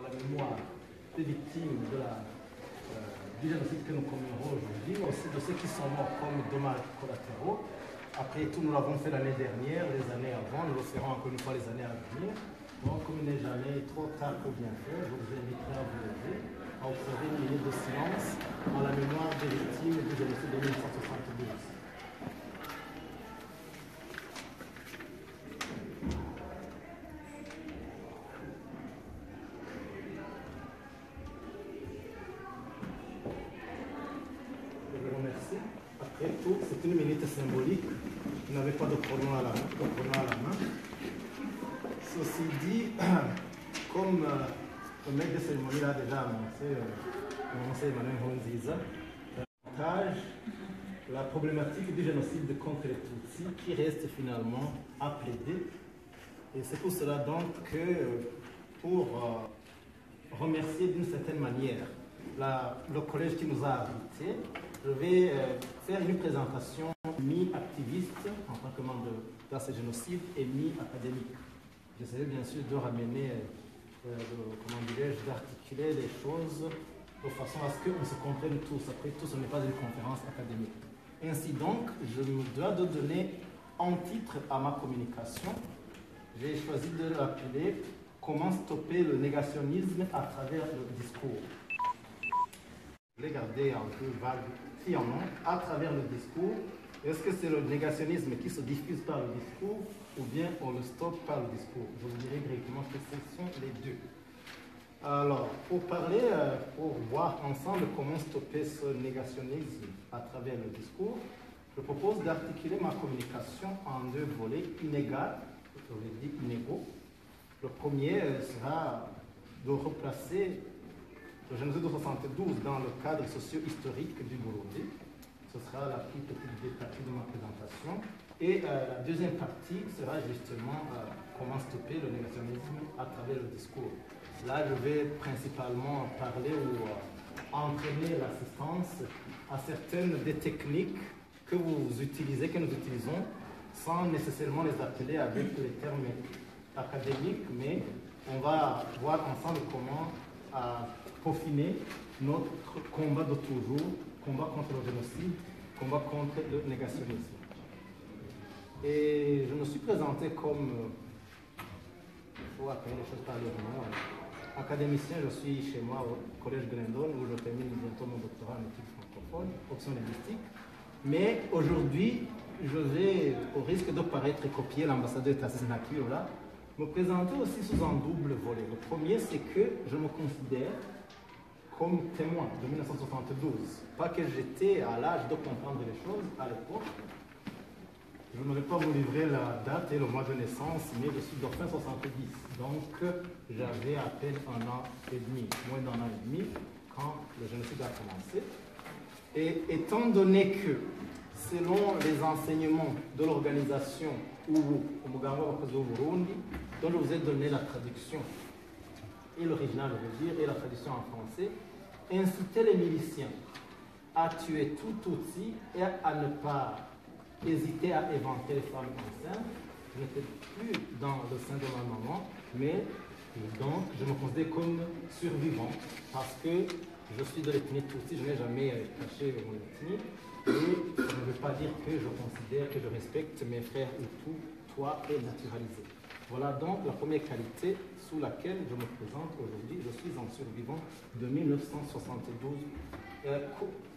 la mémoire des victimes du génocide que nous commémorons aujourd'hui, mais aussi de ceux qui sont morts comme dommages collatéraux. Après tout, nous l'avons fait l'année dernière, les années avant, nous le ferons encore une fois les années à venir. Donc, comme il n'est jamais trop tard pour bien faire, je vous inviterai à vous lever, à observer une minute de silence en la mémoire des victimes du génocide de 1972. Après tout, c'est une minute symbolique. Vous n'avez pas de chrono à la main. Ceci dit, comme le maître de cérémonie l'a déjà annoncé, Emmanuel Nkurunziza, davantage la problématique du génocide contre les Tutsis qui reste finalement à plaider. Et c'est pour cela donc que, pour remercier d'une certaine manière le collège qui nous a invités, je vais faire une présentation mi-activiste en tant que membre de ce génocide et mi-académique. J'essaierai bien sûr de ramener, d'articuler les choses de façon à ce qu'on se comprenne tous. Après tout, ce n'est pas une conférence académique. Ainsi donc, je me dois de donner un titre à ma communication. J'ai choisi de l'appeler « Comment stopper le négationnisme à travers le discours ». Je l'ai gardé un peu vague, à travers le discours. Est-ce que c'est le négationnisme qui se diffuse par le discours ou bien on le stoppe par le discours? Je vous dirai directement que ce sont les deux. Alors, pour voir ensemble comment stopper ce négationnisme à travers le discours, je propose d'articuler ma communication en deux volets inégaux. Le premier sera de replacer le génocide de 1972 dans le cadre socio-historique du Burundi. Ce sera la plus petite partie de ma présentation. Et la deuxième partie sera justement comment stopper le négationnisme à travers le discours. Là, je vais principalement parler ou entraîner l'assistance à certaines des techniques que vous utilisez, que nous utilisons, sans nécessairement les appeler avec les termes académiques, mais on va voir ensemble comment peaufiner notre combat de toujours, combat contre le génocide, combat contre le négationnisme. Et je me suis présenté comme, il faut appeler les choses par leur nom, académicien. Je suis chez moi au Collège Glendon où je termine bientôt mon doctorat en études francophones, option linguistique. Mais aujourd'hui, je vais, au risque de paraître copier l'ambassadeur Tassis Nakiola, me présenter aussi sous un double volet. Le premier, c'est que je me considère comme témoin de 1972. Pas que j'étais à l'âge de comprendre les choses à l'époque. Je ne vais pas vous livrer la date et le mois de naissance, mais je suis de fin 70. Donc, j'avais à peine un an et demi, moins d'un an et demi, quand le génocide a commencé. Et étant donné que, selon les enseignements de l'organisation Umugambi w'Abakozi b'u Burundi, dont je vous ai donné la traduction et l'original, je veux dire, et la traduction en français, inciter les miliciens à tuer tout Tutsi et à ne pas hésiter à éventer les femmes enceintes. Je n'étais plus dans le sein de ma maman, mais donc je me considère comme survivant parce que je suis de l'ethnie Tutsi, je n'ai jamais caché mon ethnie. Et ça ne veut pas dire que je considère, que je respecte mes frères Hutus, toi et naturalisé. Voilà donc la première qualité sous laquelle je me présente aujourd'hui. Je suis un survivant de 1972.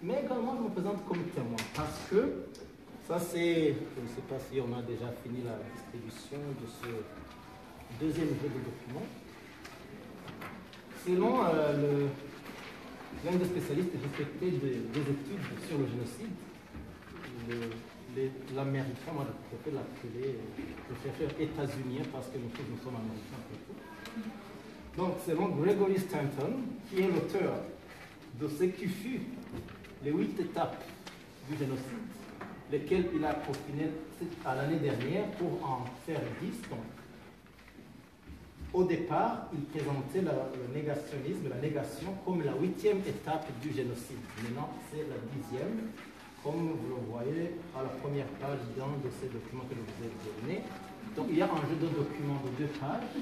Mais également, je me présente comme témoin parce que ça c'est, je ne sais pas si on a déjà fini la distribution de ce deuxième jeu de documents. Selon l'un des spécialistes respectés des études sur le génocide, l'américain, moi je préfère l'appeler le chercheur états-unien parce que nous tous nous sommes américains après tout. Donc selon Gregory Stanton, qui est l'auteur de ce qui fut les 8 étapes du génocide, lesquelles il a peaufiné à l'année dernière pour en faire 10. Donc, au départ, il présentait le négationnisme, la négation, comme la 8e étape du génocide. Maintenant, c'est la 10e, comme vous le voyez à la première page d'un de ces documents que je vous ai donnés. Donc, il y a un jeu de documents de 2 pages.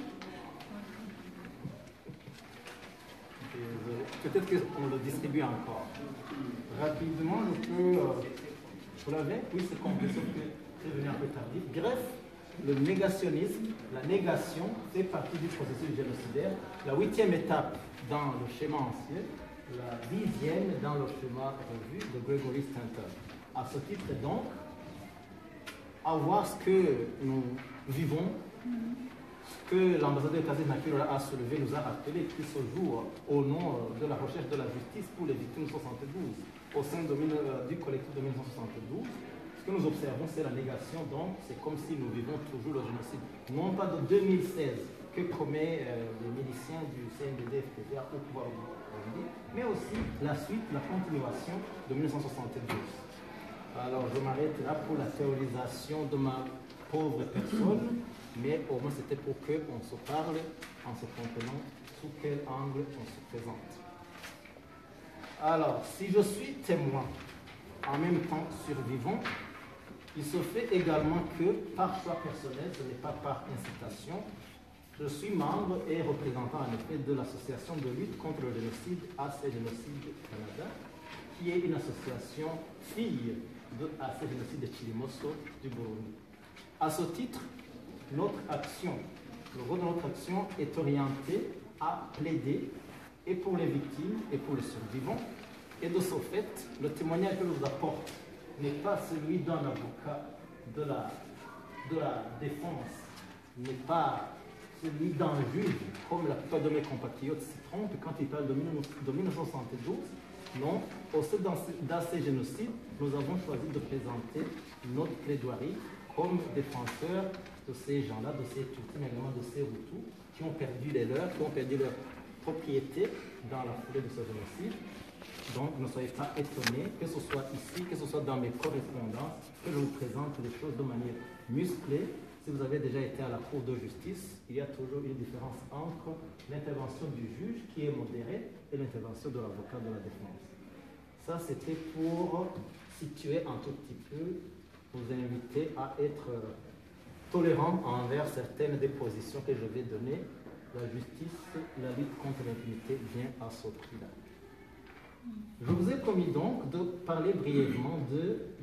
peut-être qu'on le distribue encore. Rapidement, je peux... vous l'avez? Oui, c'est complet, sauf que c'est venu un peu tardif. Bref, le négationnisme, la négation, fait partie du processus génocidaire. La 8e étape dans le schéma ancien, la 10e dans le schéma revu de Gregory Stanton. À ce titre, donc, à voir ce que nous vivons, ce que l'ambassadeur Kazim Nakiro a soulevé, nous a rappelé, qui se joue au nom de la recherche de la justice pour les victimes de 72, au sein du collectif de 1972. Ce que nous observons, c'est la négation, donc c'est comme si nous vivons toujours le génocide, non pas de 2016, que promet les miliciens du CNDD-FDR au pouvoir aujourd'hui, mais aussi la suite, la continuation de 1972. Alors je m'arrête là pour la théorisation de ma pauvre personne, mais au moins c'était pour qu'on se parle en se comprenant sous quel angle on se présente. Alors, si je suis témoin, en même temps survivant, il se fait également que par choix personnel, ce n'est pas par incitation, je suis membre et représentant en effet de l'association de lutte contre le génocide AC Génocide Canada, qui est une association fille de AC Génocide de Chilimoso du Burundi. À ce titre, notre action, le rôle de notre action est orienté à plaider et pour les victimes et pour les survivants. Et de ce fait, le témoignage que je vous apporte n'est pas celui d'un avocat de la défense, n'est pas celui d'un juge, comme la plupart de mes compatriotes s'y trompent quand ils parlent de 1972. Non, au sein d'AC Génocide, nous avons choisi de présenter notre plaidoirie comme défenseurs de ces gens-là, de ces Tutsis, mais également de ces Hutus, qui ont perdu les leurs, qui ont perdu leur propriété dans la foulée de ce génocide. Donc, ne soyez pas étonnés, que ce soit ici, que ce soit dans mes correspondances, que je vous présente les choses de manière musclée. Si vous avez déjà été à la Cour de justice, il y a toujours une différence entre l'intervention du juge, qui est modérée, et l'intervention de l'avocat de la défense. Ça, c'était pour situer un tout petit peu, vous inviter à être tolérant envers certaines des positions que je vais donner. La justice, la lutte contre l'impunité vient à ce prix-là. Je vous ai promis donc de parler brièvement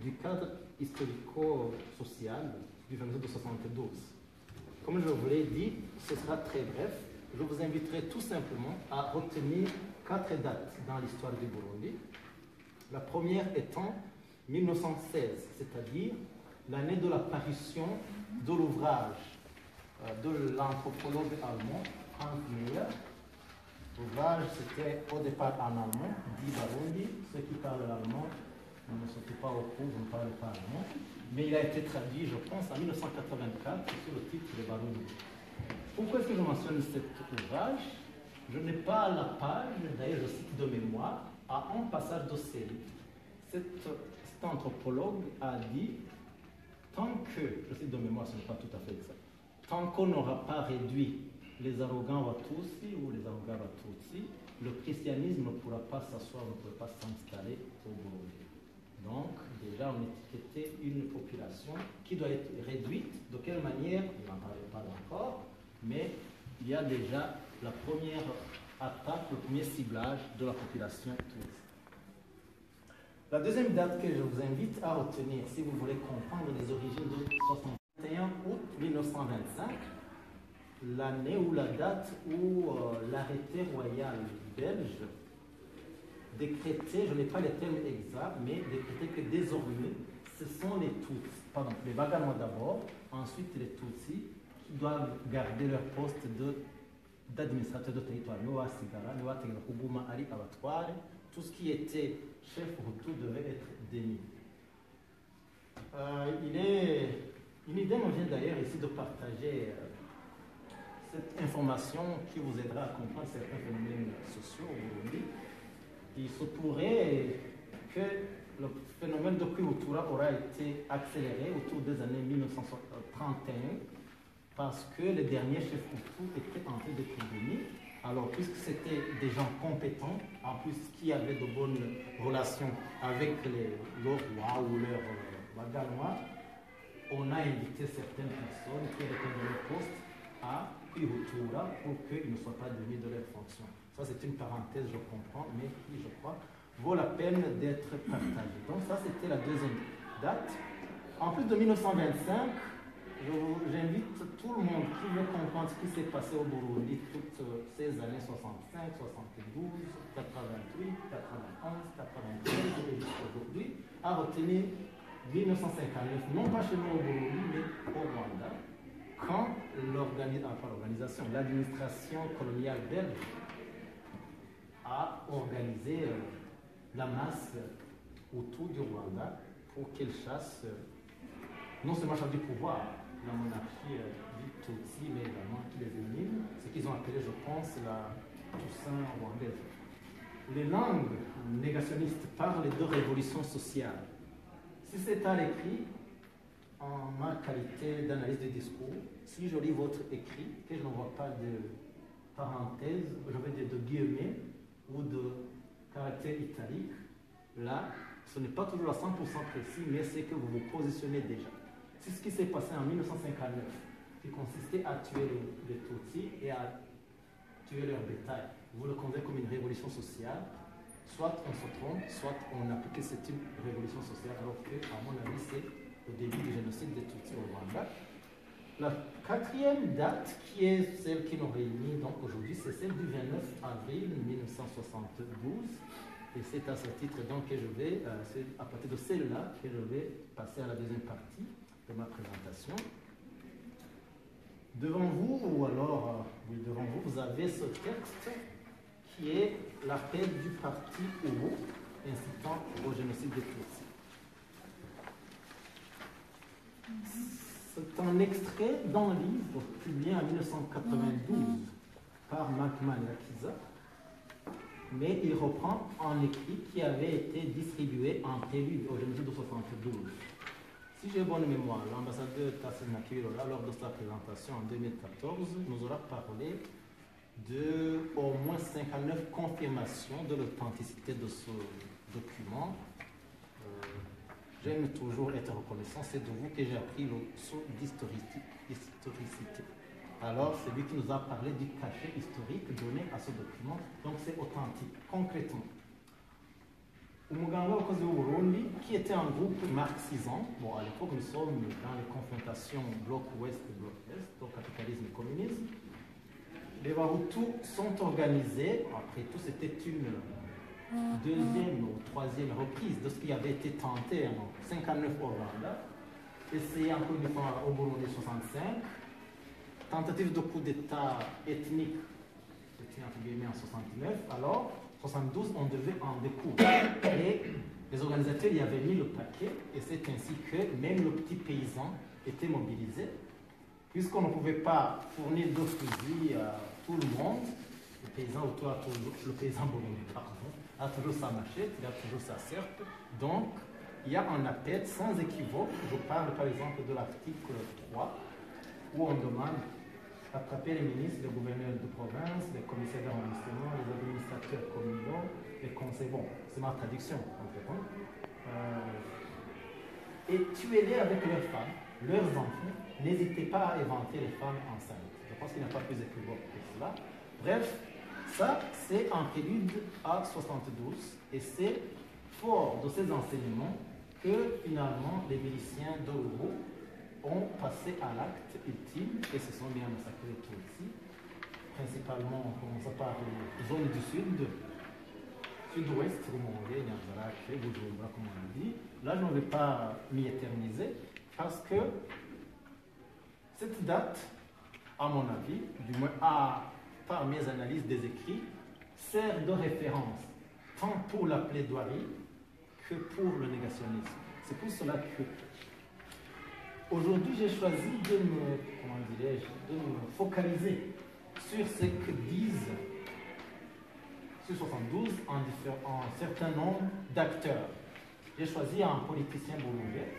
du cadre historico-social du génocide de 72. Comme je vous l'ai dit, ce sera très bref. Je vous inviterai tout simplement à retenir 4 dates dans l'histoire du Burundi. La première étant 1916, c'est-à-dire l'année de l'apparition de l'ouvrage de l'anthropologue allemand Frank Meyer. L'ouvrage, c'était au départ en allemand, dit Barundi. Ceux qui parlent l'allemand ne sont pas au cours, ne parlent pas allemand. Mais il a été traduit, je pense, en 1984 sous le titre de Barundi. Pourquoi est-ce que je mentionne cet ouvrage? Je n'ai pas la page, d'ailleurs je cite de mémoire, à un passage de série. Cet anthropologue a dit, tant que, je cite de mémoire, ce n'est pas tout à fait exact, tant qu'on n'aura pas réduit les arrogants Watusi ou les arrogants Watutsi, le christianisme ne pourra pas s'asseoir, ne pourra pas s'installer au Burundi. Donc, déjà, on étiquetait une population qui doit être réduite. De quelle manière? On n'en parlait pas encore, mais il y a déjà la première attaque, le premier ciblage de la population tutsi. La deuxième date que je vous invite à retenir, si vous voulez comprendre les origines de 61 août 1925, l'année ou la date où l'arrêté royal belge décrétait, je n'ai pas les termes exacts, mais décrétait que désormais, ce sont les Tutsis, pardon, les Baganois d'abord, ensuite les Tutsis, qui doivent garder leur poste d'administrateur de territoire. Tout ce qui était chef Hutu devait être démis. Une idée me vient d'ailleurs ici de partager cette information qui vous aidera à comprendre certains phénomènes sociaux au Burundi. Il se pourrait que le phénomène de Kwihutura aura été accéléré autour des années 1931 parce que les derniers chefs Hutus étaient en train d'être démis. Alors, puisque c'était des gens compétents, en plus qui avaient de bonnes relations avec leurs rois ou leurs Baganois, on a invité certaines personnes qui étaient dans leur poste à Kwihutura pour qu'ils ne soient pas démis de leurs fonctions. Ça, c'est une parenthèse, je comprends, mais qui, je crois, vaut la peine d'être partagée. Donc ça, c'était la deuxième date. En plus de 1925, j'invite tout le monde qui veut comprendre ce qui s'est passé au Burundi toutes ces années 65, 72, 88, 91, 93 et jusqu'aujourd'hui, à retenir 1959, non pas chez nous au Burundi, mais au Rwanda, quand l'administration coloniale belge a organisé la masse autour du Rwanda pour qu'elle chasse non seulement du pouvoir, la monarchie du Tutsi, mais également qui les élimine, ce qu'ils ont appelé, je pense, la Toussaint rwandaise. Les langues négationnistes parlent de révolution sociale. Si c'est à l'écrit, en ma qualité d'analyse du discours, si je lis votre écrit, que je ne vois pas de parenthèse, je veux dire de guillemets ou de caractères italiques, là, ce n'est pas toujours à 100% précis, mais c'est que vous vous positionnez déjà. C'est ce qui s'est passé en 1959, qui consistait à tuer les Tutsis et à tuer leur bétail. Vous le considérez comme une révolution sociale. Soit on se trompe, soit on applique que c'est une révolution sociale, alors que, à mon avis, c'est le début du génocide des Tutsis au Rwanda. La quatrième date, qui est celle qui nous réunit donc aujourd'hui, c'est celle du 29 avril 1972. Et c'est à ce titre donc que je vais, c'est à partir de celle-là que je vais passer à la deuxième partie de ma présentation. Devant vous, ou alors, oui, devant vous, vous avez ce texte qui est l'appel du parti Hutu incitant au génocide des Tutsis. C'est un extrait d'un livre publié en 1992 par Makman Yakiza, mais il reprend un écrit qui avait été distribué en prélude au génocide de 1972. Si j'ai bonne mémoire, l'ambassadeur Tassin Makirola, lors de sa présentation en 2014, nous aura parlé de au moins 59 confirmations de l'authenticité de ce document. J'aime toujours être reconnaissant, c'est de vous que j'ai appris le saut d'historicité. Alors, c'est lui qui nous a parlé du cachet historique donné à ce document, donc c'est authentique. Concrètement, Umuganga Wakozi au Burundi, qui était un groupe marxisant, bon, à l'époque nous sommes dans les confrontations bloc ouest et bloc est, donc capitalisme et communisme. Les Wahutus sont organisés, après tout c'était une deuxième ou troisième reprise de ce qui avait été tenté en 59 au Rwanda, essayé encore une fois au Burundi 65, tentative de coup d'État ethnique, c'était entre guillemets en 69, alors 72 on devait en découvrir. Et les organisateurs y avaient mis le paquet, et c'est ainsi que même le petit paysan était mobilisé, puisqu'on ne pouvait pas fournir de fusils à tout le monde. Le paysan autour a toujours, le paysan burundais, pardon, a toujours sa machette, il a toujours sa serpe. Donc, il y a un appel sans équivoque. Je parle par exemple de l'article 3, où on demande d'attraper les ministres, les gouverneurs de province, les commissaires d'arrondissement, les administrateurs communaux, les conseils. Bon, c'est ma traduction, complètement. Et tuez-les avec leurs femmes, leurs enfants. N'hésitez pas à éventer les femmes enceintes. Je pense qu'il n'y a pas plus équivoque que cela. Bref, ça, c'est un prélude à 72, et c'est fort de ces enseignements que finalement les miliciens d'Oruro ont passé à l'acte ultime et se sont bien massacrés tout ici, principalement, on commence par les zones du sud, sud-ouest, Rumonge, Nyanzarak, Bujumbura, comme on l'a dit. Là, je ne vais pas m'y éterniser parce que cette date, à mon avis, du moins par mes analyses des écrits, sert de référence tant pour la plaidoirie que pour le négationnisme. C'est pour cela que aujourd'hui j'ai choisi de me focaliser sur ce que disent sur 72 un certain nombre d'acteurs. J'ai choisi un politicien burundais,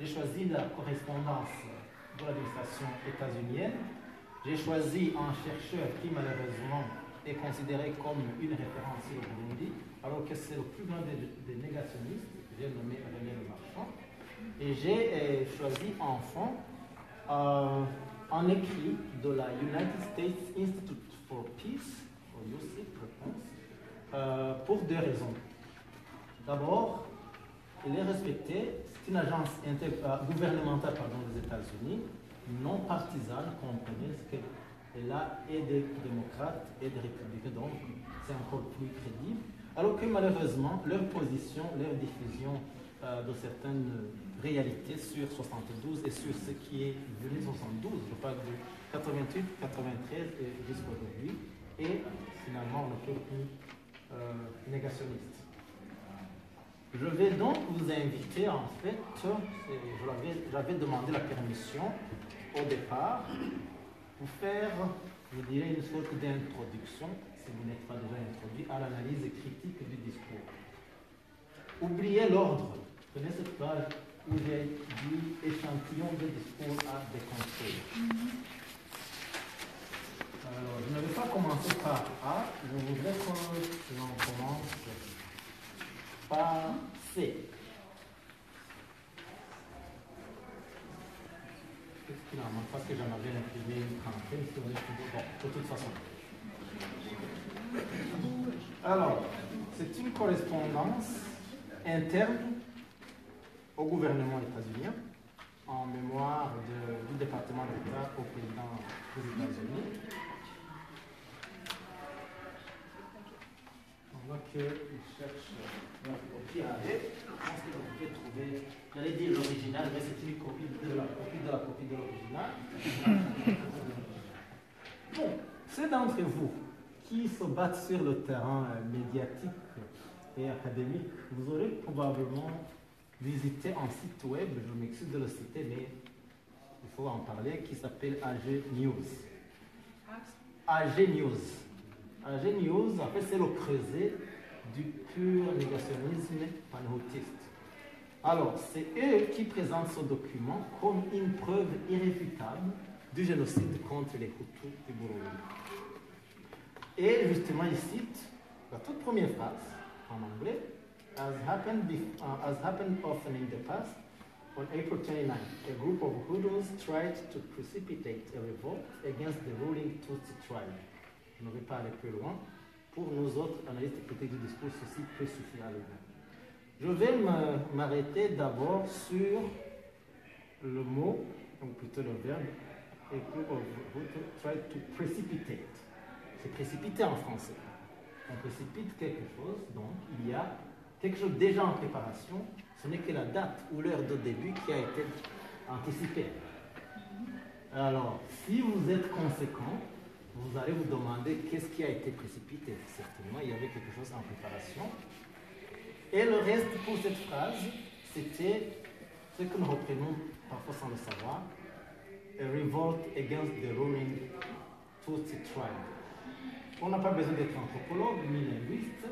j'ai choisi la correspondance de l'administration états-unienne, j'ai choisi un chercheur qui malheureusement est considéré comme une référence au Burundi, alors que c'est le plus grand des négationnistes, j'ai nommé René Le Marchand, et j'ai choisi enfin un écrit de la United States Institute for Peace, ou USIP, pour deux raisons. D'abord, il est respecté, c'est une agence gouvernementale des États-Unis, non partisane, comprenez, qu'elle a et des démocrates et des républicains, donc c'est encore plus crédible. Alors que malheureusement, leur position, leur diffusion de certaines réalités sur 72 et sur ce qui est venu 72, je parle de 88, 93 et jusqu'à aujourd'hui, et finalement on ne peut plus négationniste. Je vais donc vous inviter, en fait, j'avais demandé la permission au départ pour faire, je dirais, une sorte d'introduction, si vous n'êtes pas déjà introduit, à l'analyse critique du discours. Oubliez l'ordre. Prenez cette page où j'ai dit échantillon de discours à déconstruire. Alors, je ne vais pas commencer par A, je voudrais que l'on commence par C. Qu'est-ce qu'il en manque? Parce que j'en avais imprimé une trentaine, bon, de toute façon. Alors, c'est une correspondance interne au gouvernement états-unien, en mémoire du département d'État au président des États-Unis. On voit qu'il cherche au tirage. Je pense que vous pouvez trouver, j'allais dire l'original, mais c'est une copie de la copie de l'original. Bon, ceux d'entre vous qui se battent sur le terrain médiatique et académique, vous aurez probablement visité un site web, je m'excuse de le citer, mais il faut en parler, qui s'appelle AG News. AG News. AG News, en fait, c'est le creuset du pur négationnisme panhoutiste. Alors, c'est eux qui présentent ce document comme une preuve irréfutable du génocide contre les Hutus du Burundi. Et justement, ils citent la toute première phrase en anglais. As happened often in the past, on April 29, a group of Hutus tried to precipitate a revolt against the ruling Tutsi tribe. Je ne vais pas aller plus loin. Pour nous autres analystes critiques du discours, ceci peut suffire à lui-même. Je vais m'arrêter d'abord sur le mot, ou plutôt le verbe, a group of Hutus tried to precipitate. C'est précipiter en français. On précipite quelque chose, donc il y a quelque chose déjà en préparation, ce n'est que la date ou l'heure de début qui a été anticipée. Alors, si vous êtes conséquent, vous allez vous demander qu'est-ce qui a été précipité. Certainement, il y avait quelque chose en préparation. Et le reste pour cette phrase, c'était ce que nous reprenons parfois sans le savoir, a revolt against the ruling Tutsi tribe. On n'a pas besoin d'être anthropologue ni linguiste,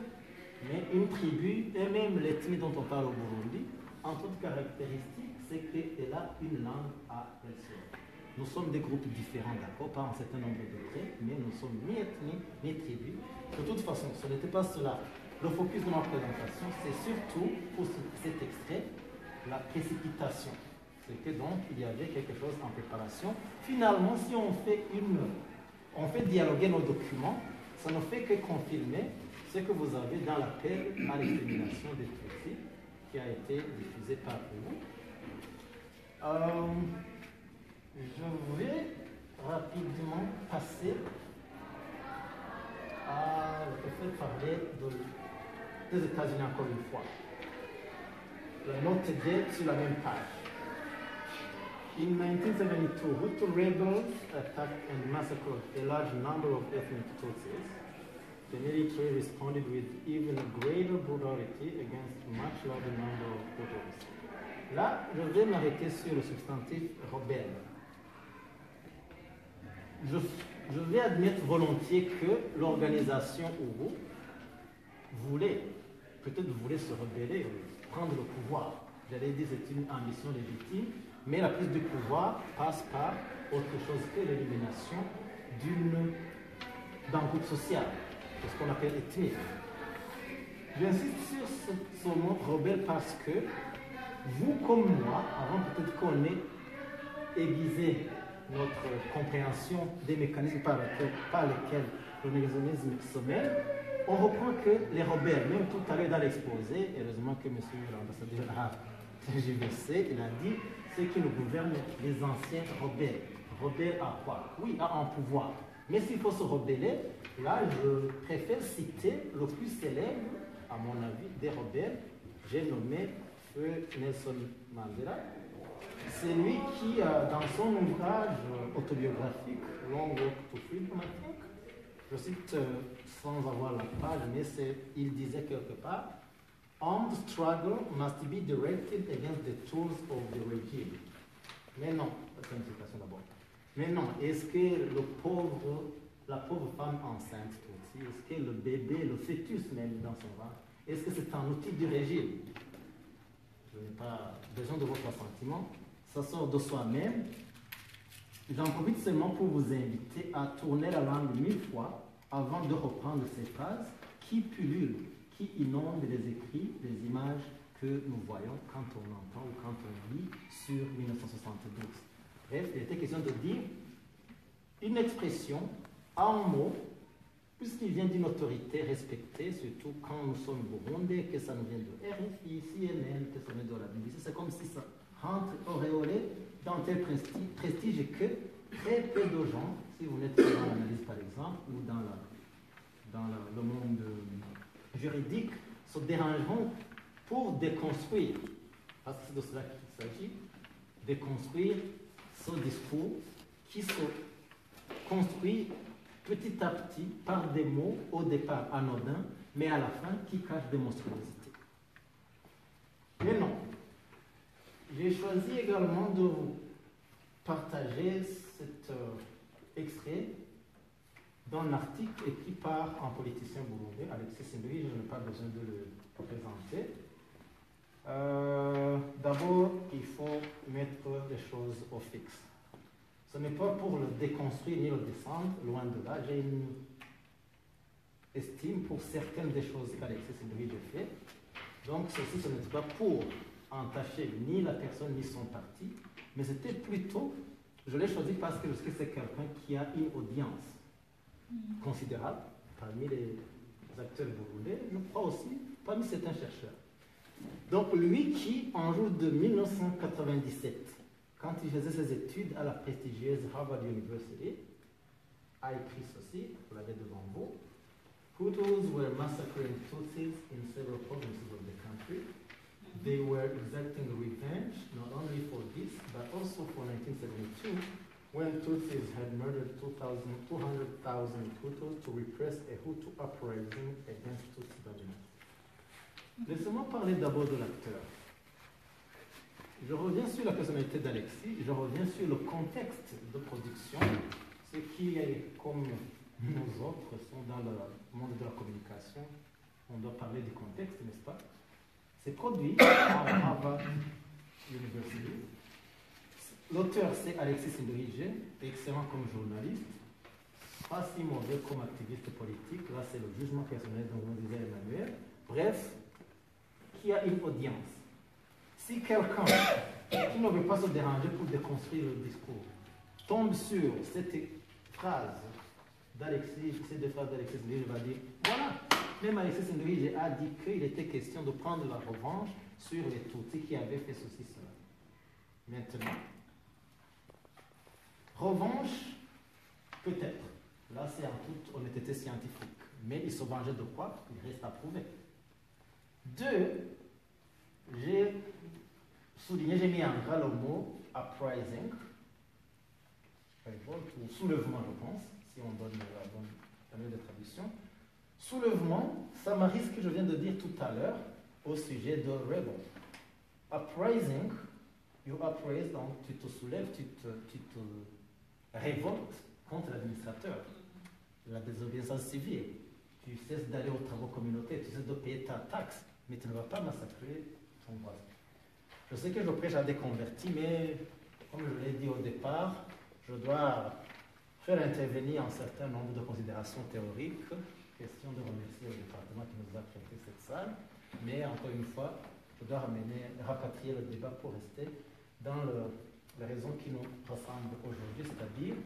mais une tribu, et même l'ethnie dont on parle au Burundi, en toute caractéristique, c'est qu'elle a une langue à elle seule. Nous sommes des groupes différents, d'accord, pas un certain nombre de traits, mais nous sommes ni ethnie, ni tribu. De toute façon, ce n'était pas cela. Le focus de ma présentation, c'est surtout, pour cet extrait, la précipitation. C'est que donc, il y avait quelque chose en préparation. Finalement, si on fait dialoguer nos documents, ça ne fait que confirmer ce que vous avez dans l'appel à l'extermination des Tutsis qui a été diffusé par vous. Je vais rapidement passer à parler des États-Unis encore une fois. La note D sur la même page. In 1972, Hutu rebels attacked and massacred a large number of ethnic Tutsis. The military responded with even greater brutality against a much larger number of Hutus. Là, je vais m'arrêter sur le substantif rebelle. Je vais admettre volontiers que l'organisation Hutu voulait se rebeller, prendre le pouvoir. J'allais dire que c'est une ambition légitime, mais la prise du pouvoir passe par autre chose que l'élimination d'un groupe social, ce qu'on appelle ethnique. J'insiste sur ce mot rebelle parce que vous comme moi, avant peut-être qu'on ait aiguisé notre compréhension des mécanismes par lesquels le négationnisme se mêle, on reprend que les rebelles, même tout à l'heure dans l'exposé, heureusement que M. l'ambassadeur a tergiversé, il a dit ceux qui nous gouvernent, les anciens rebelles. Rebelles à quoi? Oui, à un pouvoir. Mais s'il faut se rebeller, là, je préfère citer le plus célèbre, à mon avis, des rebelles. J'ai nommé Feu Nelson Mandela. C'est lui qui, dans son ouvrage autobiographique, Long Walk to Freedom, je cite sans avoir la page, mais il disait quelque part, Armed struggle must be directed against the tools of the regime. Mais non, c'est une citation d'abord. Mais non, est-ce que la pauvre femme enceinte aussi, est-ce que le bébé, le fœtus même dans son ventre, est-ce que c'est un outil du régime? Je n'ai pas besoin de votre assentiment. Ça sort de soi-même. J'en profite seulement pour vous inviter à tourner la langue 1000 fois avant de reprendre ces phrases qui pullulent, qui inondent les écrits, les images que nous voyons quand on entend ou quand on lit sur 1972. Bref, il était question de dire une expression en mot, puisqu'il vient d'une autorité respectée, surtout quand nous sommes burundais, que ça nous vient de RFI, CNN, que ça vient de la BBC, c'est comme si ça rentre auréolé dans tel prestige que très peu de gens, si vous n'êtes pas dans l'analyse par exemple, ou dans le monde juridique, se dérangeront pour déconstruire, parce que c'est de cela qu'il s'agit, déconstruire ce discours qui se construit petit à petit par des mots au départ anodins, mais à la fin qui cachent des monstruosités. Mais non, j'ai choisi également de vous partager cet extrait d'un article écrit par un politicien burundais, Alexis Sindri, je n'ai pas besoin de le présenter. D'abord, il faut mettre les choses au fixe. Ce n'est pas pour le déconstruire ni le descendre, loin de là. J'ai une estime pour certaines des choses qu'Alexis Sindri a fait. Donc, ceci, ce n'est pas pour entacher ni la personne ni son parti, mais c'était plutôt, je l'ai choisi parce que c'est quelqu'un qui a une audience considérable parmi les acteurs burundais, je crois aussi parmi certains chercheurs. Donc lui qui, en jour de 1997, quand il faisait ses études à la prestigieuse Harvard University, a écrit ceci, vous l'avez devant vous, Hutus were massacring Tutsis in several provinces of the country. They were exacting revenge, not only for this, but also for 1972, when Tutsis had murdered 200,000 Hutus to repress a Hutu uprising against Tutsi dominance. Laissez-moi parler d'abord de l'acteur. Je reviens sur la personnalité d'Alexis, je reviens sur le contexte de production, ce qui est comme nous autres sont dans le monde de la communication, on doit parler du contexte, n'est-ce pas? C'est produit à Harvard University. L'auteur, c'est Alexis Sindrige, excellent comme journaliste, pas si mauvais comme activiste politique. Là, c'est le jugement personnel dont vous disait Emmanuel. Bref, qui a une audience. Si quelqu'un qui ne veut pas se déranger pour déconstruire le discours tombe sur cette phrase d'Alexis, ces deux phrases d'Alexis Sindrige, va dire voilà, même Alexis Sindrige a dit qu'il était question de prendre la revanche sur les Tutsis qui avaient fait ceci, cela. Maintenant, revanche, peut-être. Là, c'est en toute honnêteté scientifique. Mais il se vengeait de quoi? Il reste à prouver. Deux, j'ai souligné, j'ai mis en gras le mot uprising, révolte ou soulèvement, je pense, si on donne la meilleure traduction. Soulèvement, ça marie ce que je viens de dire tout à l'heure au sujet de rebel. Uprising, you uprise, donc tu te soulèves, tu te révoltes contre l'administrateur, la désobéissance civile. Tu cesses d'aller aux travaux communautaires, tu cesses de payer ta taxe, mais tu ne vas pas massacrer ton voisin. Je sais que je prêche à des convertis, mais comme je l'ai dit au départ, je dois faire intervenir un certain nombre de considérations théoriques. Question de remercier le département qui nous a prêté cette salle, mais encore une fois, je dois rapatrier le débat pour rester dans la raison qui nous rassemble aujourd'hui, c'est-à-dire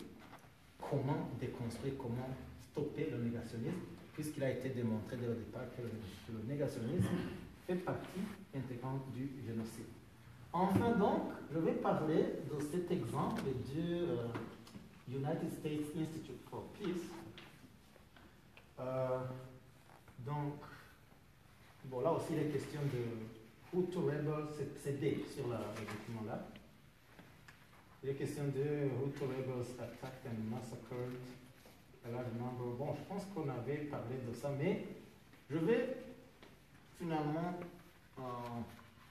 comment déconstruire, comment stopper le négationnisme puisqu'il a été démontré dès le départ que le négationnisme fait partie intégrante du génocide. Enfin donc, je vais parler de cet exemple du United States Institute for Peace. Donc, bon, là aussi, il est question de Hutu Rebels, c'est D sur le document là. Il est question de Hutu Rebels attacked and massacred a large number. Bon, je pense qu'on avait parlé de ça, mais je vais finalement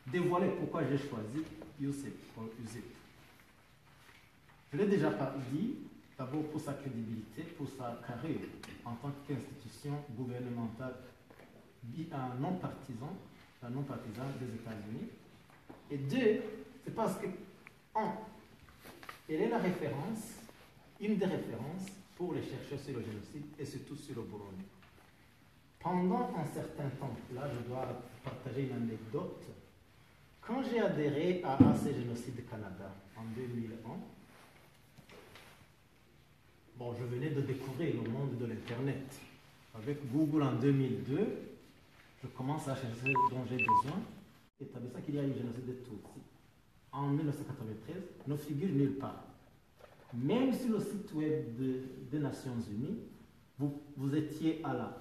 dévoiler pourquoi j'ai choisi USIP. Je l'ai déjà dit, d'abord pour sa crédibilité, pour sa carrière en tant qu'institution gouvernementale non partisan des États-Unis. Et deux, c'est parce que, elle est la référence, une des références pour les chercheurs sur le génocide et surtout sur le Burundi. Pendant un certain temps, là je dois partager une anecdote, quand j'ai adhéré à AC Génocide Canada en 2001, bon, je venais de découvrir le monde de l'Internet. Avec Google en 2002, je commence à chercher ce dont j'ai besoin et tu as ça qu'il y a eu génocide de Tutsis. En 1993, ne figure nulle part. Même sur le site web des Nations Unies, vous étiez à la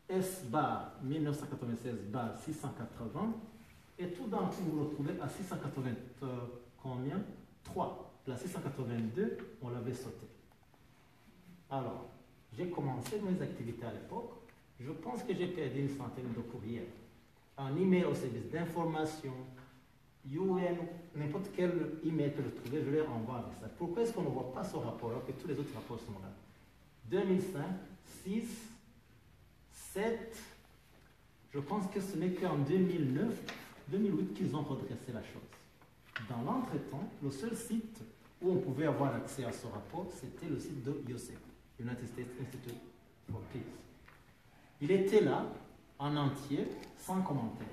S-bar 1996-680 et tout d'un coup vous le trouvez à 680 combien 3. La 682, on l'avait sauté. Alors, j'ai commencé mes activités à l'époque. Je pense que j'ai perdu une centaine de courriels. Un email au service d'information, UN, n'importe quel email que je trouvais, je leur envoie un message. Pourquoi est-ce qu'on ne voit pas ce rapport alors que tous les autres rapports sont là? 2005, 6, 7, je pense que ce n'est qu'en 2009, 2008 qu'ils ont redressé la chose. Dans l'entretemps, le seul site où on pouvait avoir accès à ce rapport, c'était le site de USIP, United States Institute for Peace. Il était là, en entier, sans commentaire.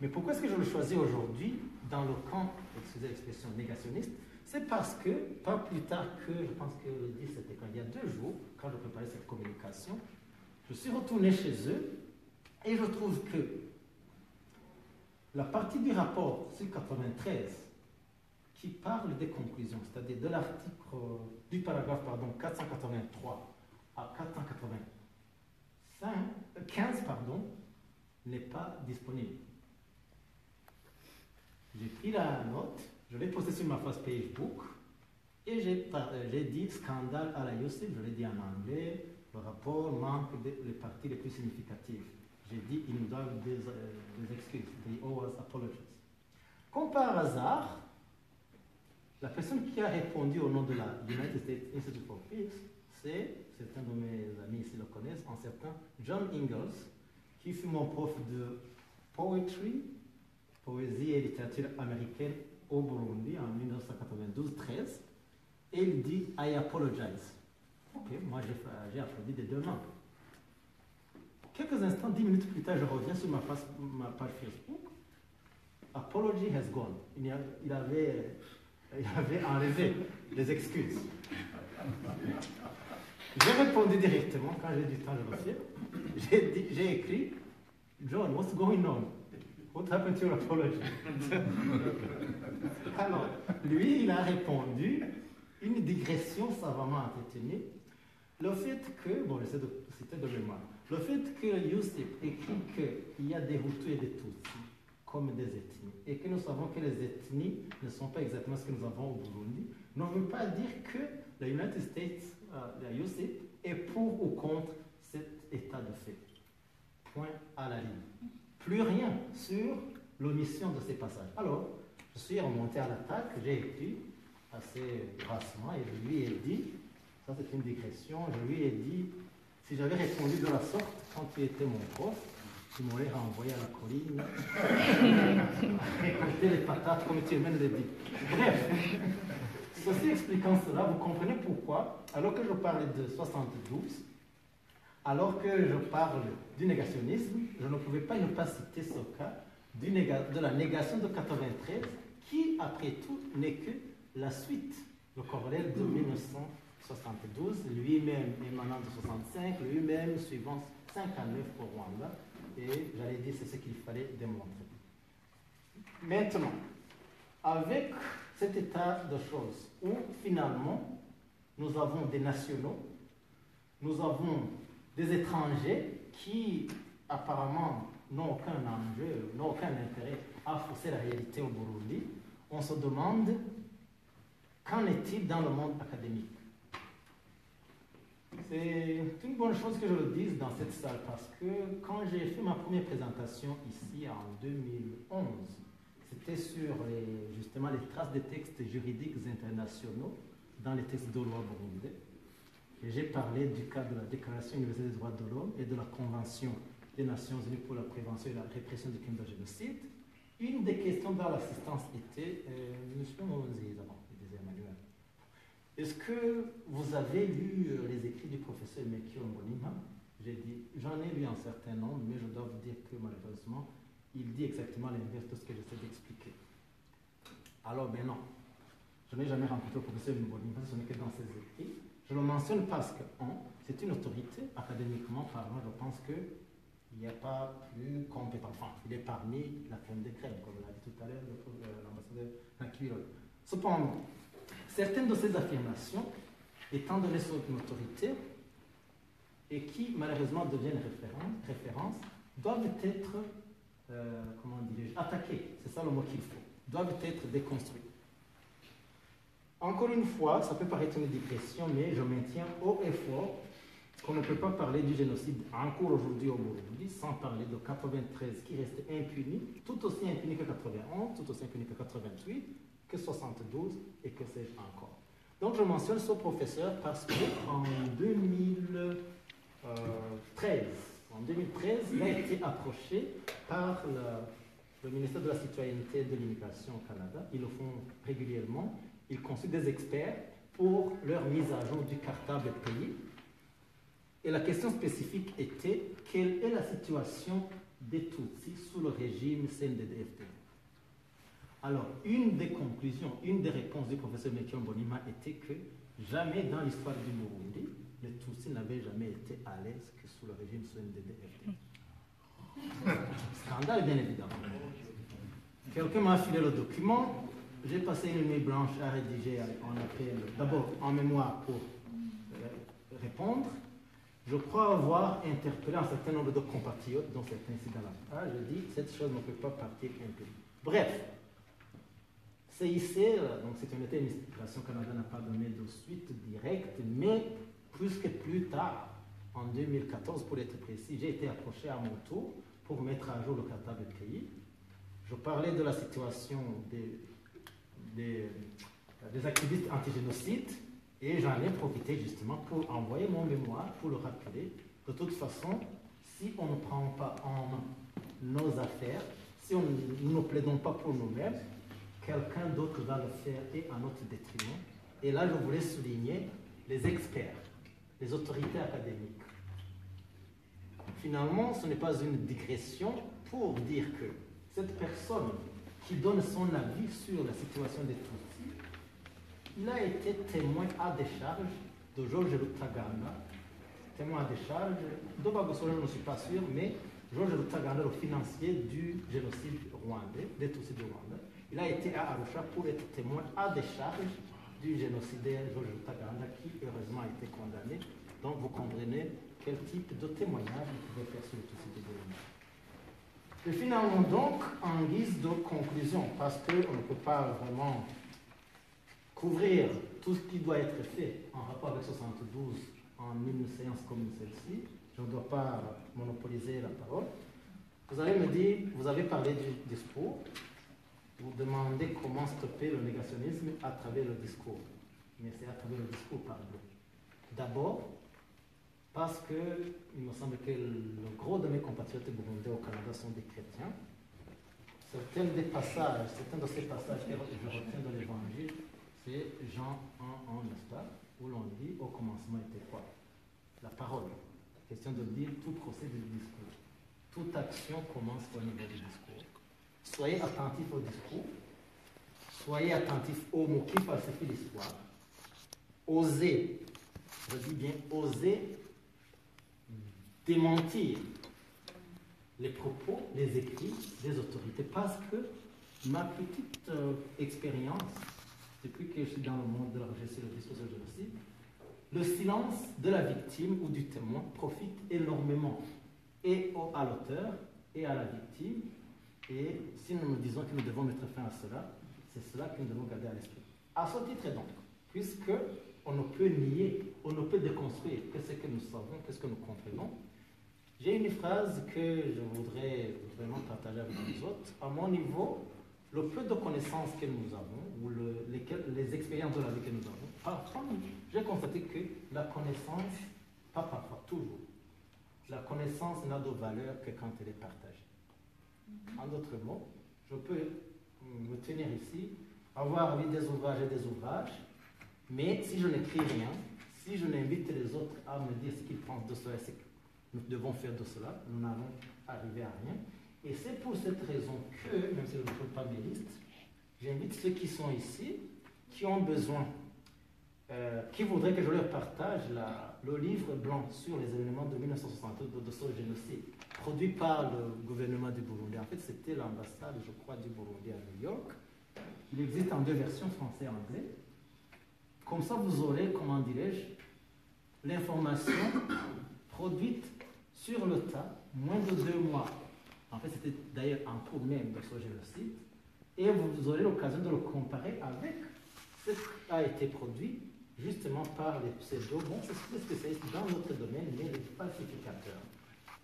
Mais pourquoi est-ce que je le choisis aujourd'hui dans le camp, excusez l'expression, négationniste? C'est parce que, pas plus tard que, je pense que le 10, c'était quand il y a 2 jours, quand je préparais cette communication, je suis retourné chez eux et je trouve que la partie du rapport sur 93 qui parle des conclusions, c'est-à-dire de l'article, du paragraphe 483 à 495, n'est pas disponible. J'ai pris la note, je l'ai postée sur ma page Facebook et j'ai dit scandale à la USIP, je l'ai dit en anglais, le rapport manque les parties les plus significatives. J'ai dit ils nous doivent des excuses, they owe us apologies. Comme par hasard, la personne qui a répondu au nom de la United States Institute for Peace, c'est, certains de mes amis ici le connaissent, un certain John Ingalls, qui fut mon prof de poésie et littérature américaine au Burundi en 1992-13. Et il dit « I apologize ». Ok, moi j'ai applaudi des 2 mains. Quelques instants, 10 minutes plus tard, je reviens sur ma page Facebook. Apology has gone. Il avait enlevé les excuses. J'ai répondu directement, quand j'ai du temps, je le fais. J'ai écrit, John, what's going on? What happened to your apology? Alors, lui, il a répondu, une digression savamment entretenue. Le fait que, bon, j'essaie de citer de mémoire, le fait que USIP écrit qu'il y a des Hutus et des Tutsis comme des ethnies, et que nous savons que les ethnies ne sont pas exactement ce que nous avons au Burundi, ne veut pas dire que la United States, la USIP, est pour ou contre cet état de fait. Point à la ligne. Plus rien sur l'omission de ces passages. Alors, je suis remonté à l'attaque, j'ai écrit assez grassement et je lui ai dit, ça c'est une digression, je lui ai dit, si j'avais répondu de la sorte quand tu étais mon prof, tu m'aurais renvoyé à la colline, récolter les patates comme tu aimes le dire. Bref, ceci expliquant cela, vous comprenez pourquoi, alors que je parlais de 72, alors que je parle du négationnisme, je ne pouvais pas ne pas citer ce cas de la négation de 93, qui, après tout, n'est que la suite, le corollaire de 19 72, lui-même émanant de 65, lui-même suivant 5 à 9 au Rwanda. Et j'allais dire, c'est ce qu'il fallait démontrer. Maintenant, avec cet état de choses où finalement nous avons des nationaux, nous avons des étrangers qui apparemment n'ont aucun enjeu, n'ont aucun intérêt à fausser la réalité au Burundi, on se demande qu'en est-il dans le monde académique. C'est une bonne chose que je le dise dans cette salle parce que quand j'ai fait ma première présentation ici en 2011, c'était sur justement les traces des textes juridiques internationaux dans les textes de loi burundais. Et j'ai parlé du cas de la Déclaration universelle des droits de l'homme et de la Convention des Nations unies pour la prévention et la répression du crime de génocide. Une des questions dans l'assistance était, Monsieur Monzi, d'abord, disait Emmanuel, est-ce que vous avez lu les écrits du professeur Mekio Mbonimpa? J'ai dit, j'en ai lu un certain nombre, mais je dois vous dire que malheureusement, il dit exactement l'inverse de ce que j'essaie d'expliquer. Alors, ben non, je n'ai jamais rencontré le professeur Mbonimpa, ce n'est que dans ses écrits. Je le mentionne parce que, c'est une autorité, académiquement parlant, je pense qu'il n'y a pas plus compétent. Enfin, il est parmi la crème des crèmes, comme l'a dit tout à l'heure l'ambassadeur Nakirol. Cependant, certaines de ces affirmations, étant données sur une autorité, et qui malheureusement deviennent références, doivent être, comment dirais-je, attaquées. C'est ça le mot qu'il faut. Doivent être déconstruites. Encore une fois, ça peut paraître une digression, mais je maintiens haut et fort qu'on ne peut pas parler du génocide en cours aujourd'hui au Burundi sans parler de 93 qui reste impuni, tout aussi impuni que 91, tout aussi impuni que 88, que 72 et que sais-je encore. Donc je mentionne ce professeur parce qu'en 2013, il a été approché par le ministère de la Citoyenneté et de l'Immigration au Canada. Ils le font régulièrement. Ils consultent des experts pour leur mise à jour du cartable pays. Et la question spécifique était quelle est la situation des Tutsis sous le régime CNDD-FDD. Alors, une des conclusions, une des réponses du professeur Mekio Mbonimpa était que jamais dans l'histoire du Burundi, les Tutsis n'avaient jamais été à l'aise que sous le régime CNDD-FDD. Scandale, bien évidemment. Quelqu'un m'a filé le document. J'ai passé une nuit blanche à rédiger un appel, d'abord en mémoire pour répondre. Je crois avoir interpellé un certain nombre de compatriotes, dont certains ici dans la page. Je dis, cette chose ne peut pas partir impunie. Bref, CIC, donc c'est une administration Canada n'a pas donné de suite directe, mais plus tard, en 2014 pour être précis, j'ai été approché à mon tour pour mettre à jour le cartable pays. Je parlais de la situation des activistes anti-génocides et j'en ai profité justement pour envoyer mon mémoire, pour le rappeler. De toute façon, si on ne prend pas en main nos affaires, si nous ne plaidons pas pour nous-mêmes, quelqu'un d'autre va le faire et à notre détriment. Et là, je voulais souligner les experts, les autorités académiques. Finalement, ce n'est pas une digression pour dire que cette personne qui donne son avis sur la situation des Tutsis, il a été témoin à décharge de Georges Rutaganda, témoin à décharge, de Bagosolo, je ne suis pas sûr, mais Georges Rutaganda, le financier du génocide rwandais, des Tutsis du Rwanda, il a été à Arusha pour être témoin à décharge du génocidaire Georges Rutaganda, qui heureusement a été condamné. Donc vous comprenez quel type de témoignage vous pouvez faire sur les Tutsis du Burundi. Et finalement donc, en guise de conclusion, parce qu'on ne peut pas vraiment couvrir tout ce qui doit être fait en rapport avec 72 en une séance comme celle-ci, je ne dois pas monopoliser la parole. Vous allez me dire, vous avez parlé du discours, vous demandez comment stopper le négationnisme à travers le discours. Mais c'est à travers le discours, pardon. D'abord, parce qu'il me semble que le gros de mes compatriotes burundais au Canada sont des chrétiens. Certains de ces passages que je retiens dans l'Évangile, c'est Jean 1, n'est-ce pas, où l'on dit au commencement était quoi? La parole. Question de dire tout procès du discours. Toute action commence au niveau du discours. Soyez attentifs au discours. Soyez attentifs aux mots qui falsifient l'histoire. Osez je dis bien oser démentir les propos, les écrits des autorités, parce que ma petite expérience, depuis que je suis dans le monde de la recherche sur le discours sur le génocide, le silence de la victime ou du témoin profite énormément et à l'auteur et à la victime. Et si nous nous disons que nous devons mettre fin à cela, c'est cela que nous devons garder à l'esprit. À ce titre donc, puisque on ne peut nier, on ne peut déconstruire que ce que nous savons, que ce que nous comprenons, j'ai une phrase que je voudrais vraiment partager avec les autres. À mon niveau, le peu de connaissances que nous avons, ou les expériences de la vie que nous avons, parfois, j'ai constaté que la connaissance, pas parfois, toujours, la connaissance n'a de valeur que quand elle est partagée. En d'autres mots, je peux me tenir ici, avoir lu des ouvrages et des ouvrages, mais si je n'écris rien, si je n'invite les autres à me dire ce qu'ils pensent de cela et ce que nous devons faire de cela, nous n'allons arriver à rien. Et c'est pour cette raison que, même si je ne trouve pas mes listes, j'invite ceux qui sont ici, qui ont besoin, qui voudraient que je leur partage le livre blanc sur les événements de 1962 de ce génocide, produit par le gouvernement du Burundi. En fait, c'était l'ambassade, je crois, du Burundi à New York. Il existe en 2 versions, français et anglais. Comme ça, vous aurez, comment dirais-je, l'information produite sur le tas, moins de 2 mois. En fait, c'était d'ailleurs en cours même de ce génocide. Et vous aurez l'occasion de le comparer avec ce qui a été produit justement par les pseudos. Bon, c'est des spécialistes dans notre domaine, mais les falsificateurs.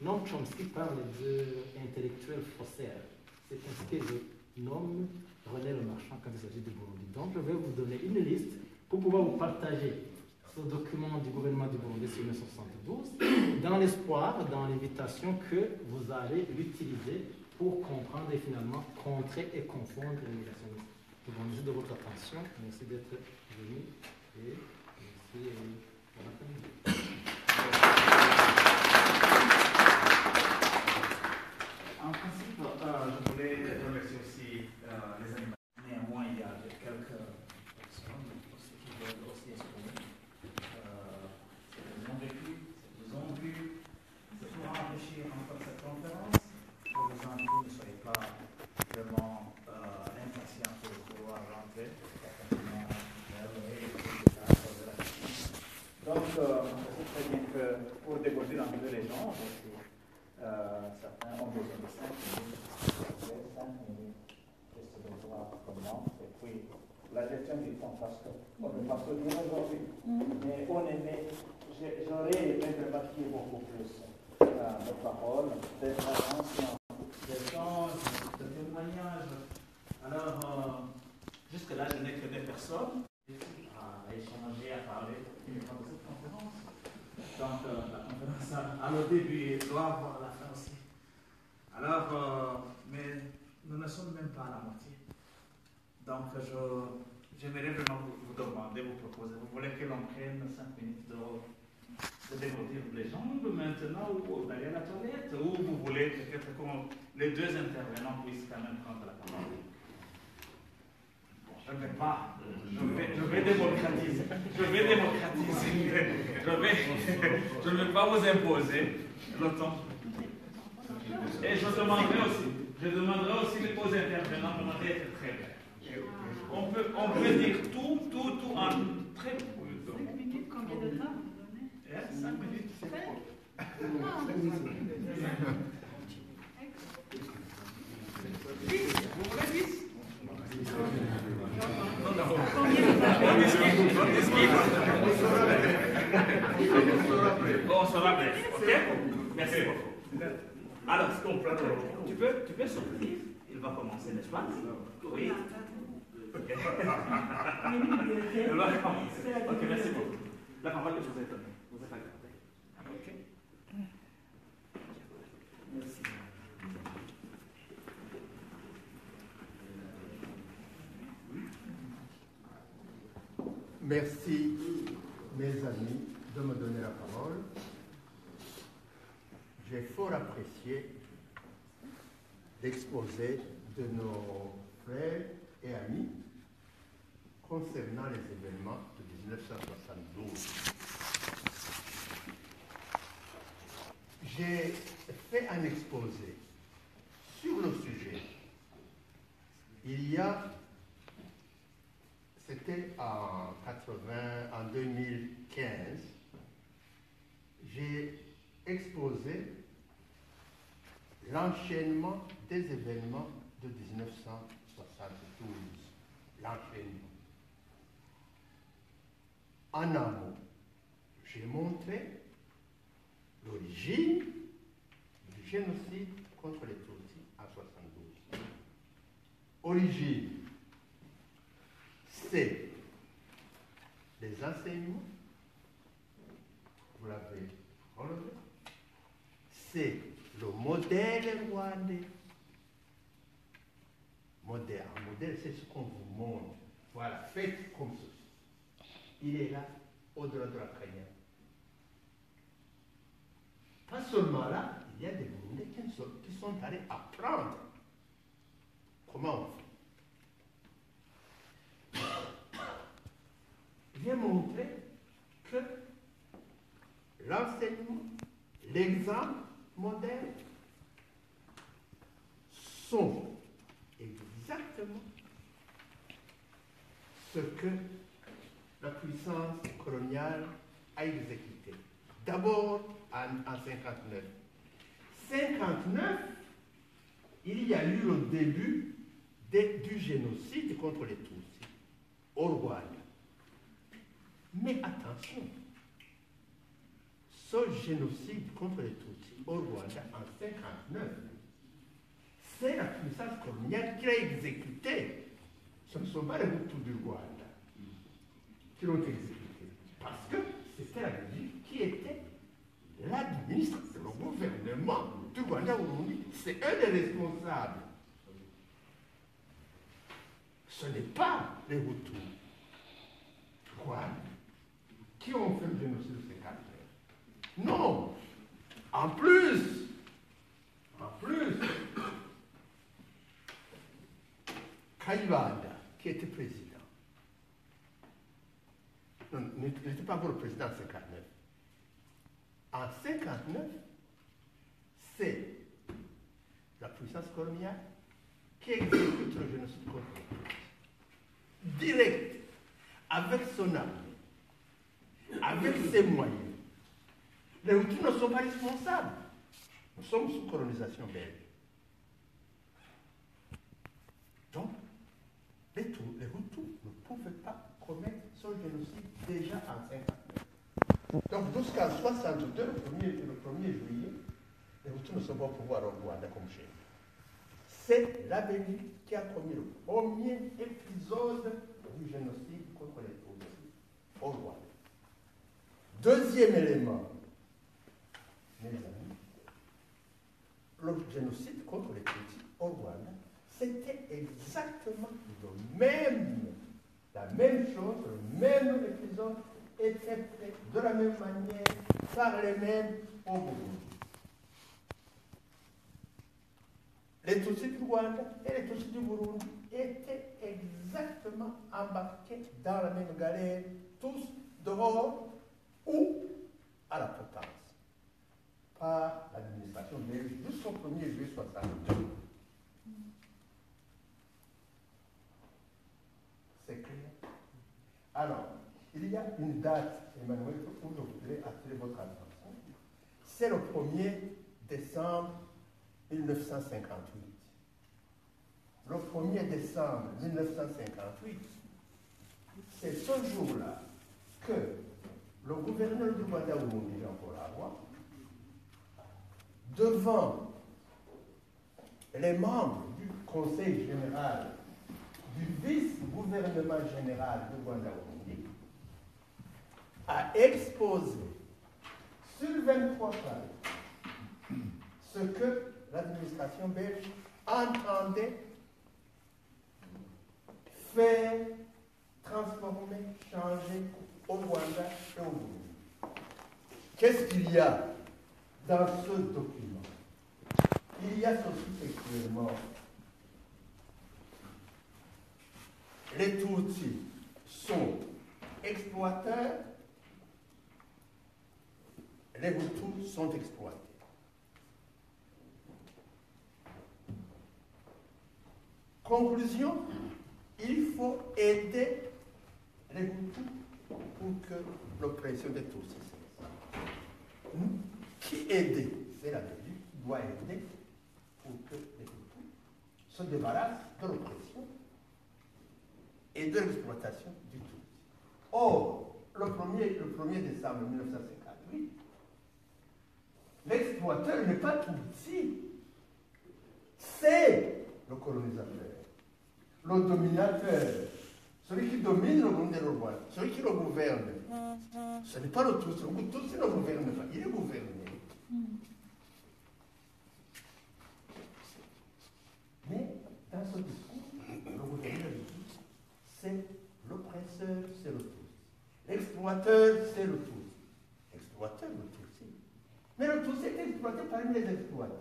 Noam Chomsky parle d'intellectuels faussaires. C'est ainsi que je nomme René Le Marchand quand il s'agit de Burundi. Donc, je vais vous donner une liste pour pouvoir vous partager ce document du gouvernement du Burundi sur 1972, dans l'espoir, dans l'invitation que vous allez l'utiliser pour comprendre et finalement contrer et confondre les négationnistes. Je vous remercie de votre attention. Merci d'être venu et merci pour l'après-midi. En principe, je voulais remercier aussi les animateurs. Néanmoins, il y a quelques personnes aussi qui veulent aussi exprimer. Ils ont vécu, ils ont vu. C'est pour enrichir encore cette conférence. Je vous invite, ne soyez pas vraiment impatients pour pouvoir rentrer. Donc, on sait très bien que pour développer un peu les gens, certains ont besoin de 5 minutes, 5 minutes, juste de voir comment. Et puis, la gestion du temps, parce qu'on ne peut pas se dire aujourd'hui, mais on aimait, j'aurais aimé remarquer beaucoup plus de paroles, d'interventions, d'échanges, de témoignages. Alors, jusque-là, je n'ai que des personnes à échanger, à parler de cette conférence. Donc, la conférence a le début et doit avoir la fin aussi. Alors, mais nous ne sommes même pas à la moitié. Donc, j'aimerais vraiment vous demander, vous proposer, vous voulez que l'on prenne 5 minutes de développer les jambes maintenant ou d'aller à la toilette, ou vous voulez peut-être que les 2 intervenants puissent quand même prendre la parole? Je ne vais pas, je vais démocratiser. Je ne vais pas vous imposer le temps. Et je demanderai aussi aux intervenants d'être très bien. On peut dire tout en très peu de temps. 5 minutes, combien de temps vous donnez? 5 minutes, c'est quoi? Vous voulez 10? On sera bref, ok? Merci beaucoup. Alors, tu peux sortir. Il va commencer, n'est-ce pas? Oui. Ok. Il va commencer. Ok, merci beaucoup. La parole que je vous ai donnée. Vous êtes accordé. Ok. Merci. Merci, mes amis, de me donner la parole. J'ai fort apprécié l'exposé de nos frères et amis concernant les événements de 1972. j'ai fait un exposé sur le sujet. C'était en 2015, j'ai exposé l'enchaînement des événements de 1972. L'enchaînement. En un mot, j'ai montré l'origine du génocide contre les Tutsis en 1972. Origine, c'est les enseignements, vous l'avez relevé, c'est le modèle rwandais. Un modèle, c'est ce qu'on vous montre. Voilà, faites comme ceci. Il est là, au-delà de la crinière. Pas seulement là, il y a des Burundais qui sont allés apprendre comment on fait. J'ai montré que l'enseignement, l'exemple moderne sont exactement ce que la puissance coloniale a exécuté. D'abord en 1959. 1959, il y a eu le début du génocide contre les Tutsis au Rwanda. Mais attention, ce génocide contre les Tutsis au Rwanda en 1959, c'est la puissance coloniale qui l'a exécuté. Ce ne sont pas les Hutus du Rwanda qui l'ont exécuté. Parce que c'était la Belgique qui était l'administration, le gouvernement du Rwanda-Burundi. C'est un des responsables. Ce n'est pas les Hutus du Rwanda qui ont fait le génocide de ces 4 heures. Non. En plus, Kayibanda, qui était président, n'était pas encore le président en 1959. En 1959, c'est la puissance coloniale qui exécute le génocide contre les Tutsis. Direct, avec son armée, avec ses moyens. Les Hutus ne sont pas responsables. Nous sommes sous colonisation belge. Donc, les Hutus ne pouvaient pas commettre ce génocide déjà en 1959. Donc, jusqu'en 1962, le 1er juillet, les Hutus ne sont pas au pouvoir au Rwanda comme chez nous. C'est la Belgique qui a commis le premier épisode du génocide contre les Tutsis au Rwanda. Deuxième élément, mes amis, le génocide contre les Tutsis au Rwanda, c'était exactement la même chose, le même épisode était fait de la même manière par les mêmes au Burundi. Les Tutsis du Rwanda et les Tutsis du Burundi étaient exactement embarqués dans la même galère, tous dehors ou à la potence, par l'administration belge jusqu'au 1er juillet 1962. C'est clair. Alors, il y a une date, Emmanuel, où je voudrais attirer votre attention. C'est le 1er décembre 1958. Le 1er décembre 1958, c'est ce jour-là que le gouverneur du Rwanda-Burundi, Jean-Paul Arroy, devant les membres du Conseil général, du vice-gouvernement général du Rwanda-Burundi, a exposé sur 23 pages ce que l'administration belge entendait faire, transformer, changer au Rwanda et au Burundi. Qu'est-ce qu'il y a dans ce document? Il y a ceci textuellement. Les Tutsis sont exploiteurs, les Hutus sont exploités. Conclusion, il faut aider les Hutus pour que l'oppression des Tutsis cesse. Qui aider? C'est la Belgique qui doit aider pour que les Hutus se débarrassent de l'oppression et de l'exploitation du Tutsi. Or, le 1er décembre 1958, l'exploiteur n'est pas Tutsi, c'est le colonisateur, le dominateur, celui qui domine le monde de Rwanda, celui qui le gouverne. Ce n'est pas le Tutsi, le Tutsi ne gouverne pas, il est gouverné. Mais dans ce discours, le gouverneur dit c'est l'oppresseur, c'est le Tutsi. L'exploiteur, c'est le Tutsi. L'exploiteur, le Tutsi. Mais le Tutsi est exploité parmi les exploités.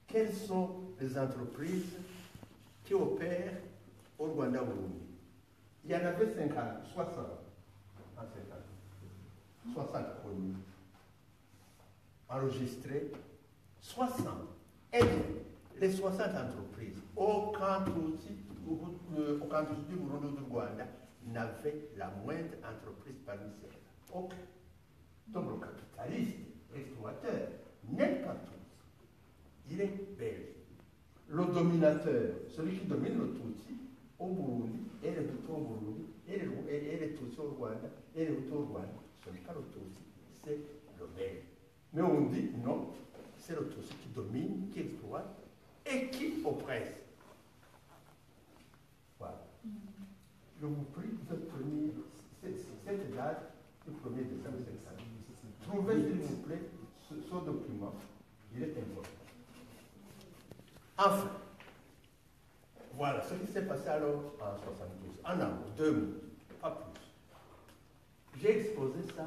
Quelles sont les entreprises qui opèrent au Rwanda Burundi? Il y en avait 50, 60 en 50. 60 communes enregistrées, 60. Et les 60 entreprises, aucun Tutsi du Burundi ou du Rwanda n'avait la moindre entreprise parmi celles-là. Aucun. Donc le capitaliste, l'exploiteur, n'est pas Tutsi. Il est belge. Le dominateur, celui qui domine le Tutsi au Burundi, et les Tutsi au Burundi, et les Tutsi au Rwanda, et les Hutus au Rwanda, ce n'est pas le Tutsi, c'est le belge. Mais on dit non, c'est le Tutsi qui domine, qui exploite et qui oppresse. Voilà. Je vous prie de tenir cette date du 1er décembre 1950. Trouvez, s'il vous plaît, ce document. Il est important. Enfin, voilà ce qui s'est passé alors en 72. En un mot, 2 mots, pas plus. J'ai exposé ça,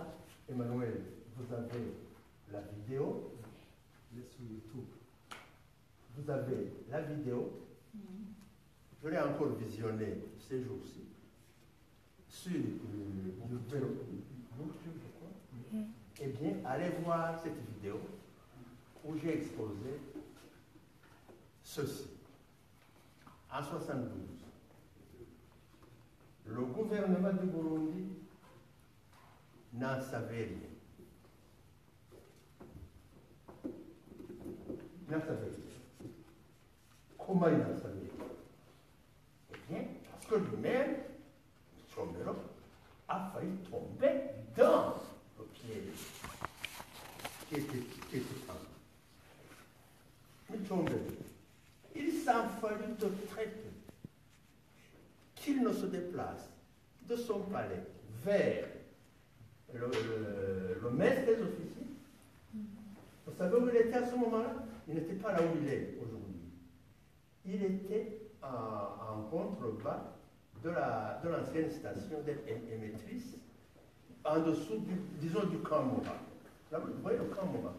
Emmanuel, vous avez la vidéo. Sur YouTube. Vous avez la vidéo. Je l'ai encore visionnée ces jours-ci. Sur YouTube, je crois. Eh bien, allez voir cette vidéo où j'ai exposé ceci. En 72, le gouvernement du Burundi n'en savait rien. Il n'en savait rien. Comment il n'en savait rien? Eh bien, parce que lui-même, Tchombero, a failli tomber dans le piège qui était tendu. Mais Tchombero, il s'en fallut de très peu qu'il ne se déplace de son palais vers le maître des officiers. Vous savez où il était à ce moment-là? Il n'était pas là où il est aujourd'hui. Il était en contrebas de l'ancienne station d'émettrice, en dessous, disons, du camp Mora. Là, vous voyez le camp Mora?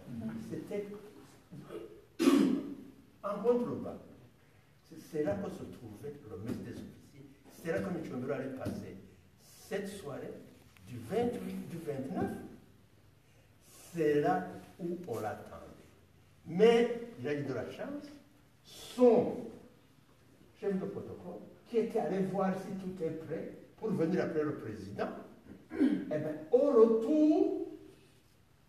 C'était en contrebas. C'est là que se trouvait le maître des officiers. C'est là que M. Tchombero allait passer cette soirée du 28, du 29. C'est là où on l'attendait. Mais il a eu de la chance. Son chef de protocole, qui était allé voir si tout est prêt pour venir appeler le président, eh bien, au retour,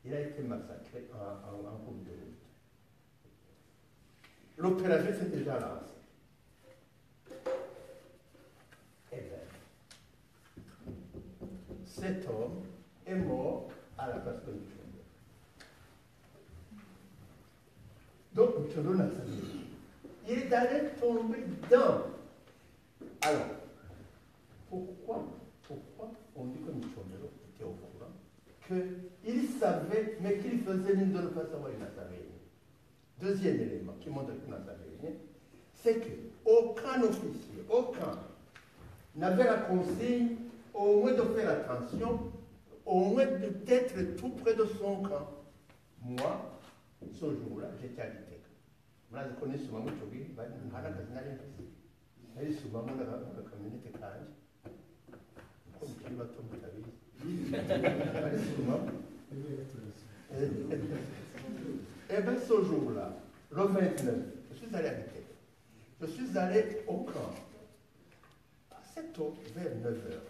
il a été massacré en cours de route. L'opération s'est déjà lancée. Eh bien, cet homme est mort à la place de Tchombero. Donc, Tchombero n'a pas dit. Il est allé tomber dans. Alors, pourquoi on dit que Tchombero était au courant? Qu'il savait, mais qu'il faisait mine de ne pas savoir, il n'en savait rien. Deuxième élément qui montre qu'il n'en savait rien, c'est qu'aucun officier, aucun, n'avait la consigne au moins de faire attention, au moins d'être tout près de son camp. Moi, ce jour-là, j'étais à l'ITEC. Moi, je connais souvent mon chobi, je suis souvent dans la communauté Kanji. Comme tu vas tomber ta vie. Souvent. Et bien, ce jour-là, le 29, je suis allé à l'ITEC. je suis allé au camp assez tôt, vers 9 heures.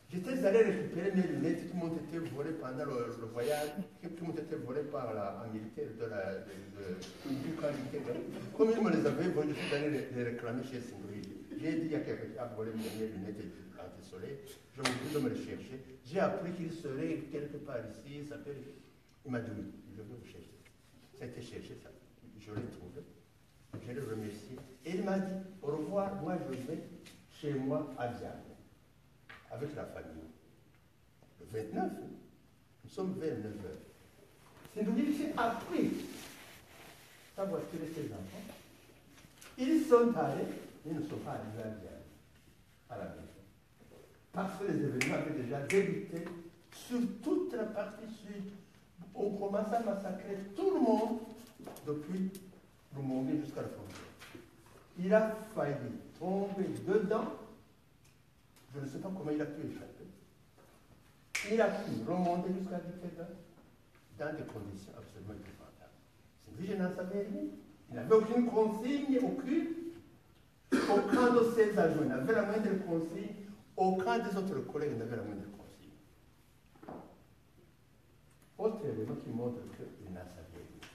J'étais allé récupérer mes lunettes qui m'ont été volées pendant le voyage, qui m'ont été volées par un militaire du camp militaire. Comme ils me les avaient volées, je suis allé les réclamer chez Singri. J'ai dit, il y a quelqu'un qui a volé mes lunettes anti-soleil. Je me suis de me les chercher. J'ai appris qu'il serait quelque part ici. Il m'a dit, oui, je vais vous chercher. Ça a été cherché, ça. Je l'ai trouvé. Je l'ai remercié. Et il m'a dit, au revoir, moi je vais chez moi à Diane, avec la famille. Le 29, nous sommes vers 9 heures. C'est nous dire j'ai appris sa voiture et ses enfants. Ils sont allés, ils ne sont pas arrivés à Diane, à la maison. Parce que les événements avaient déjà débuté sur toute la partie sud. On commence à massacrer tout le monde depuis le Mongé jusqu'à la frontière. Il a failli tomber dedans. Je ne sais pas comment il a pu échapper. Il a pu remonter jusqu'à Dikeda dans des conditions absolument épouvantables. C'est lui, je n'en savais rien. Il n'avait aucune consigne, aucune. Aucun de ses adjoints n'avait la moindre consigne. Aucun des autres collègues n'avait la moindre consigne. Autre élément qui montre qu'il n'en savait rien.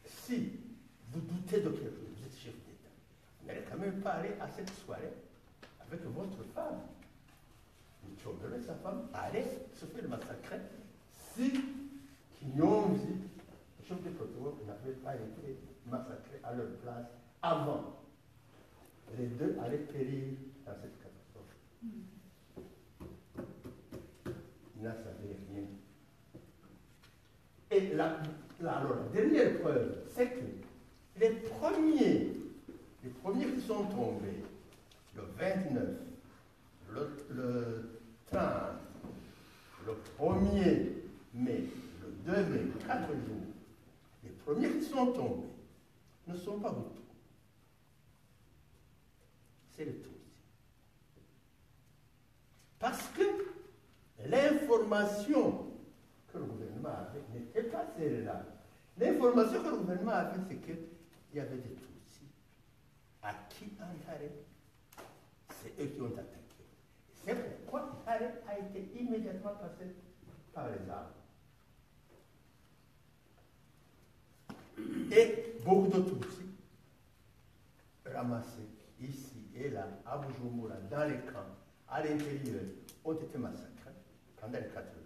Si vous doutez de quelque chose, vous êtes chef d'État, vous n'allez quand même pas aller à cette soirée avec votre femme. Tu obéis sa femme, allez se faire massacrer si Kinyonzi, le chef de protocole, n'avait pas été massacré à leur place avant. Les deux allaient périr dans cette catastrophe. Il n'en savait rien. Et alors, la dernière preuve, c'est que les premiers qui sont tombés, le 29, le 30, le 1er mai, le 2 mai, 4 jours, les premiers qui sont tombés ne sont pas Hutus. C'est les Tutsis. Parce que l'information que le gouvernement avait n'était pas celle-là. L'information que le gouvernement avait, c'est qu'il y avait des Tutsis à qui Antare, c'est eux qui ont attaqué. C'est pourquoi Antare a été immédiatement passé par les armes. Et beaucoup de Tutsis ramassés ici et là, à Bujumbura, dans les camps, à l'intérieur, ont été massacrés pendant les 4 jours.